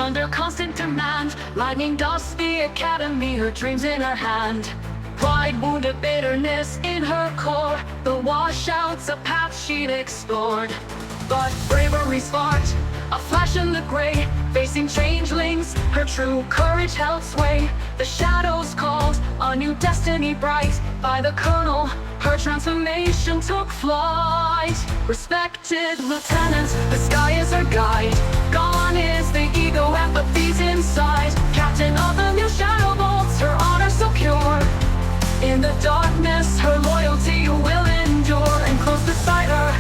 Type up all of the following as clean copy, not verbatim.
under constant demand. Lightning dust the academy, her dreams in her hand. Pride wounded bitterness in her core, the washouts a path she'd explored. But bravery sparked a flash in the gray, facing changelings, her true courage held sway. The shadows called a new destiny bright. By the colonel, her transformation took flight. Respected lieutenant, the sky is her guide. Gone is the ego, empathy's inside. Captain of the new shadow bolts, her honor so pure. In the darkness, her loyalty will endure. And close beside her,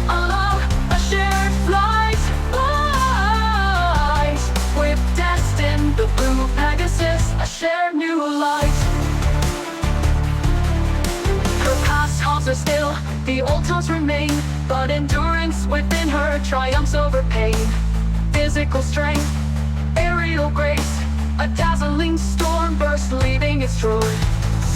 a love, a shared flight. Light, with destined, the blue Pegasus, a shared new light. Her past haunts are still, the old taunts remain, but endurance within her triumphs over pain. Physical strength, aerial grace, a dazzling storm burst, leaving its roar.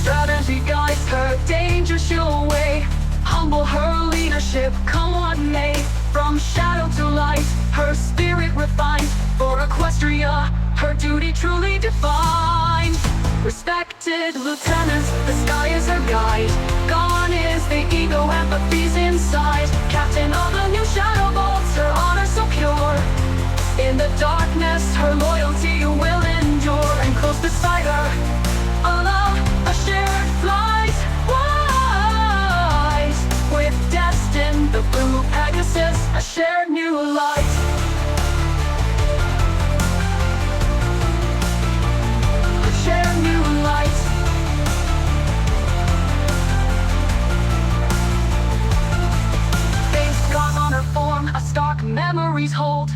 Strategy guides her, danger she'll weigh. Humble her leadership, come what may. From shadow to light, her spirit refined. For Equestria, her duty truly defined. Respected lieutenant, the sky is her guide. Gone is the ego, empathy's inside. Captain of the new shadow bolts, her honor so pure. In the darkness, her loyalty will endure. And close beside her, a love, a shared flight. Wise, with destined, the blue Pegasus, a shared new light. A shared new light. Faith scars on her form, a stark memories hold.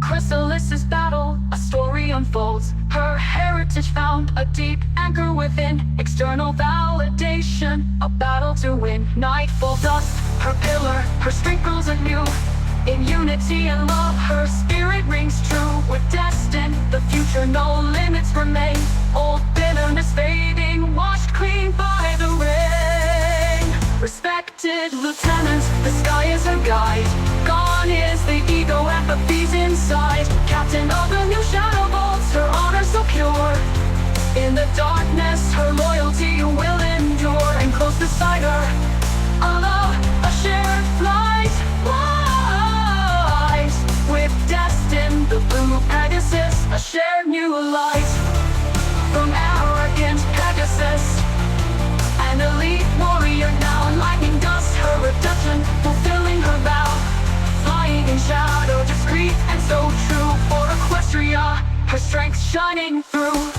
Chrysalis's battle, a story unfolds. Her heritage found, a deep anchor within. External validation, a battle to win. Nightfall dust, her pillar, her strength grows anew. In unity and love, her spirit rings true. With destined, the future, no limits remain. Old bitterness fading, washed clean by the rain. Respected lieutenant, the sky is her guide. Gone is the ego, empathy's inside. Captain of the new shadow bolts, her honor so pure. In the darkness, her loyalty will endure. And close beside her, a love, a shared flight. Light, with destined, the blue Pegasus, a shared new light. From arrogant Pegasus, an elite warrior now. Lightning dust, her redemption, fulfilling her vow. Flying in shadow, discreet and so true. For Equestria, her strength shining through.